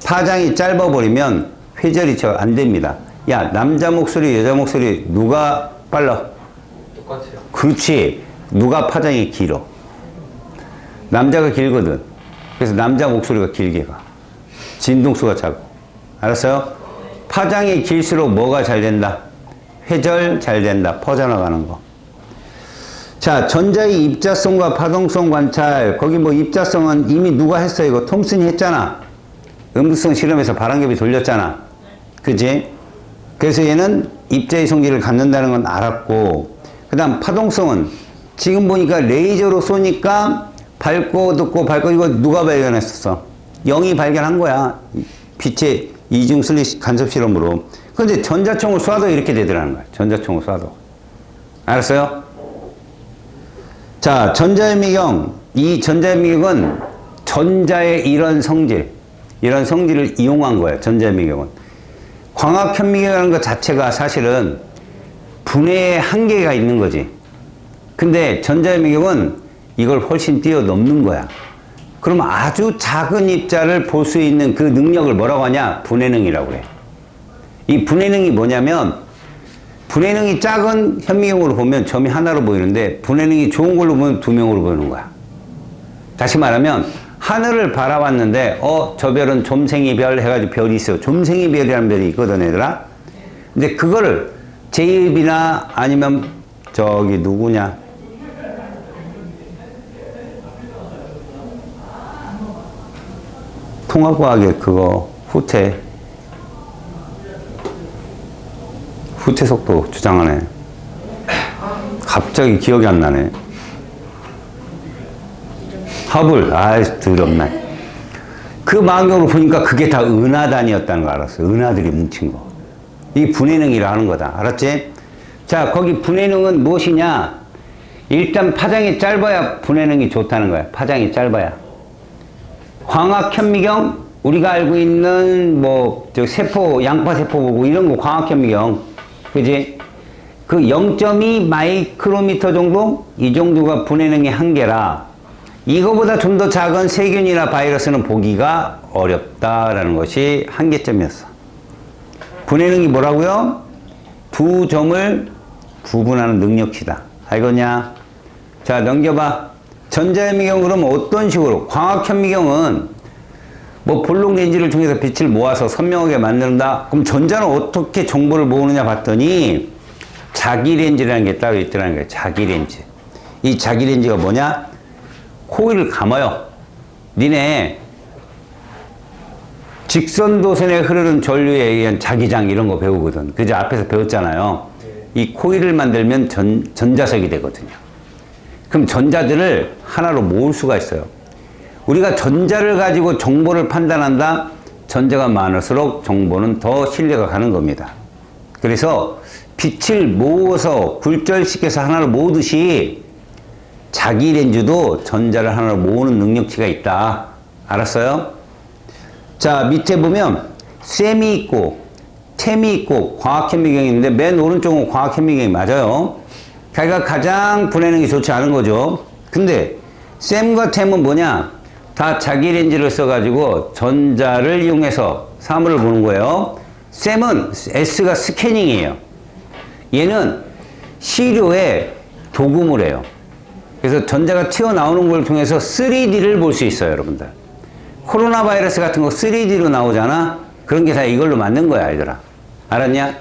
파장이 짧아버리면 회절이 잘 안 됩니다. 야, 남자 목소리, 여자 목소리 누가 빨라?
똑같아요.
그렇지. 누가 파장이 길어? 남자가 길거든. 그래서 남자 목소리가 길게 가. 진동수가 작고. 알았어요? 파장이 길수록 뭐가 잘 된다? 회절 잘 된다. 퍼져나가는 거. 자, 전자의 입자성과 파동성 관찰. 거기 뭐 입자성은 이미 누가 했어? 이거 톰슨이 했잖아. 음극성 실험에서 바람개비 돌렸잖아. 그지? 그래서 얘는 입자의 성질을 갖는다는 건 알았고, 그 다음 파동성은 지금 보니까 레이저로 쏘니까 밝고 어둡고 밝고, 이거 누가 발견했었어? 영이 발견한 거야. 빛의 이중 슬릿 간섭 실험으로. 근데 전자총을 쏴도 이렇게 되더라는 거야. 전자총을 쏴도. 알았어요? 자, 전자현미경. 이 전자현미경은 전자의 이런 성질을 이용한 거예요. 전자현미경은. 광학현미경이라는 것 자체가 사실은 분해의 한계가 있는 거지. 근데 전자현미경은 이걸 훨씬 뛰어넘는 거야. 그럼 아주 작은 입자를 볼 수 있는 그 능력을 뭐라고 하냐? 분해능이라고 그래. 이 분해능이 뭐냐면, 분해능이 작은 현미경으로 보면 점이 하나로 보이는데, 분해능이 좋은 걸로 보면 두 명으로 보이는 거야. 다시 말하면 하늘을 바라봤는데 저 별은 점생이 별 해가지고 별이 있어요. 점생이 별이라는 별이 있거든, 얘들아. 근데 그거를 제이비나 아니면 저기 누구냐, 통합과학의 그거 후퇴 속도 주장하네. 갑자기 기억이 안 나네. 허블, 더럽네. 그 망경으로 보니까 그게 다 은하단이었다는 거 알았어. 은하들이 뭉친 거. 이 분해능이라 하는 거다. 알았지? 자, 거기 분해능은 무엇이냐? 일단 파장이 짧아야 분해능이 좋다는 거야. 파장이 짧아야. 광학현미경, 우리가 알고 있는 세포, 양파세포 보고 이런 거 광학현미경. 그지? 그 0.2 마이크로미터 정도? 이 정도가 분해능의 한계라, 이거보다 좀 더 작은 세균이나 바이러스는 보기가 어렵다라는 것이 한계점이었어. 분해능이 뭐라고요? 두 점을 구분하는 능력치다. 알겠냐? 자, 넘겨봐. 전자현미경 그러면 어떤 식으로? 광학현미경은 볼록 렌즈를 통해서 빛을 모아서 선명하게 만든다. 그럼 전자는 어떻게 정보를 모으느냐 봤더니 자기 렌즈라는 게 따로 있더라는 거예요. 자기 렌즈. 이 자기 렌즈가 뭐냐? 코일을 감아요. 니네 직선도선에 흐르는 전류에 의한 자기장 이런 거 배우거든. 그저 앞에서 배웠잖아요. 이 코일을 만들면 전자석이 되거든요. 그럼 전자들을 하나로 모을 수가 있어요. 우리가 전자를 가지고 정보를 판단한다. 전자가 많을수록 정보는 더 신뢰가 가는 겁니다. 그래서 빛을 모아서 굴절시켜서 하나로 모으듯이 자기 렌즈도 전자를 하나로 모으는 능력치가 있다. 알았어요? 자, 밑에 보면 셈이 있고 템이 있고 광학현미경이 있는데 맨 오른쪽은 광학현미경이 맞아요. 그러니까 가장 분해능이 좋지 않은 거죠. 근데 셈과 템은 뭐냐? 다 자기 렌즈를 써가지고 전자를 이용해서 사물을 보는 거예요. 셈은 S가 스캐닝이에요. 얘는 시료에 도금을 해요. 그래서 전자가 튀어나오는 걸 통해서 3D를 볼 수 있어요, 여러분들. 코로나 바이러스 같은 거 3D로 나오잖아? 그런 게 다 이걸로 만든 거야, 얘들아. 알았냐?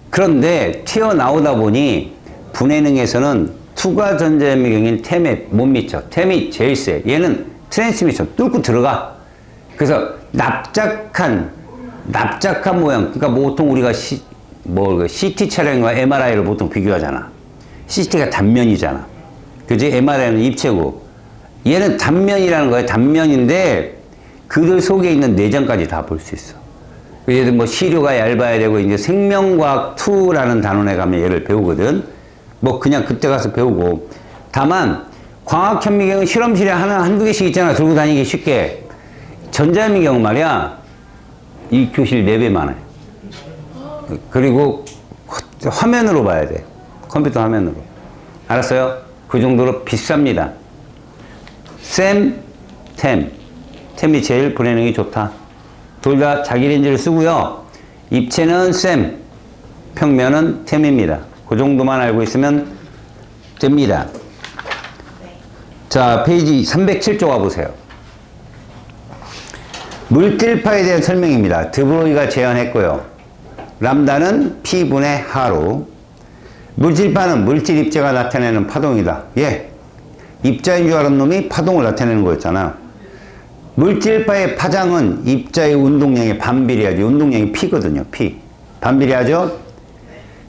그런데 튀어나오다 보니 분해능에서는 투과 전자현미경인 템에 못 미쳐. 템이 제일 세. 얘는 트랜스미션 뚫고 들어가. 그래서 납작한 모양. 그러니까 보통 우리가 CT 촬영과 MRI를 보통 비교하잖아. CT가 단면이잖아. 그지? MRI는 입체고. 얘는 단면이라는 거야. 단면인데 그들 속에 있는 내장까지 다 볼 수 있어. 예를 들면 시료가 얇아야 되고, 이제 생명과학 2라는 단원에 가면 얘를 배우거든. 그냥 그때 가서 배우고. 다만 광학현미경은 실험실에 한두 개씩 있잖아. 들고 다니기 쉽게. 전자현미경은 말이야, 이 교실 4배 많아요. 그리고 화면으로 봐야 돼. 컴퓨터 화면으로. 알았어요? 그 정도로 비쌉니다. 템이 제일 분해능이 좋다. 둘 다 자기 렌즈를 쓰고요. 입체는 셈, 평면은 템입니다. 그 정도만 알고 있으면 됩니다. 자, 페이지 307쪽 와보세요. 물질파에 대한 설명입니다. 드브로이가 제안했고요. 람다는 P분의 하로, 물질파는 물질 입자가 나타내는 파동이다. 예. 입자인 줄 아는 놈이 파동을 나타내는 거였잖아. 물질파의 파장은 입자의 운동량에 반비례하죠. 운동량이 P거든요. P. 반비례하죠?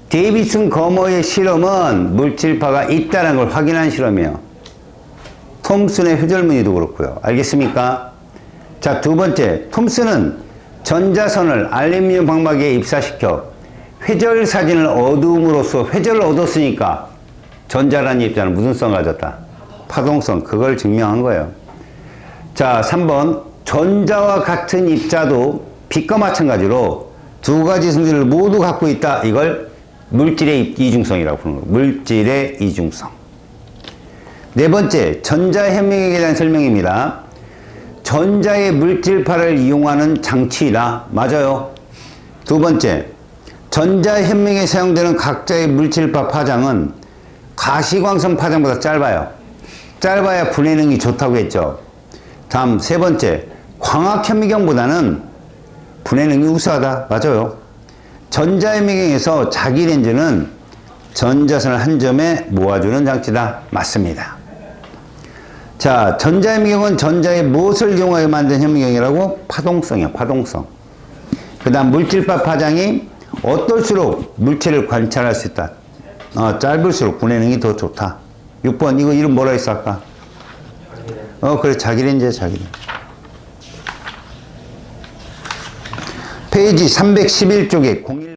데이비슨 거머의 실험은 물질파가 있다는 걸 확인한 실험이에요. 톰슨의 회절무늬도 그렇고요. 알겠습니까? 자, 두 번째. 톰슨은 전자선을 알루미늄 방막에 입사시켜 회절 사진을 얻음으로써 회절을 얻었으니까 전자라는 입자는 무슨 성을 가졌다? 파동성. 그걸 증명한 거예요. 자, 3번. 전자와 같은 입자도 빛과 마찬가지로 두 가지 성질을 모두 갖고 있다. 이걸 물질의 이중성이라고 부르는 거예요. 물질의 이중성. 네 번째. 전자현명에 대한 설명입니다. 전자의 물질파를 이용하는 장치이다. 맞아요. 두 번째. 전자현명에 사용되는 각자의 물질파 파장은 가시광선 파장보다 짧아요. 짧아야 분해능이 좋다고 했죠. 다음 세 번째. 광학현미경보다는 분해능이 우수하다. 맞아요. 전자현미경에서 자기 렌즈는 전자선을 한 점에 모아주는 장치다. 맞습니다. 자, 전자현미경은 전자의 무엇을 이용하여 만든 현미경이라고? 파동성이요. 파동성. 그 다음 물질파 파장이 어떨수록 물체를 관찰할 수 있다. 짧을수록 분해능이 더 좋다. 6번 이거 이름 뭐라 했어 아까? 그래 자기 렌즈야 자기 렌즈. 페이지 311쪽에 01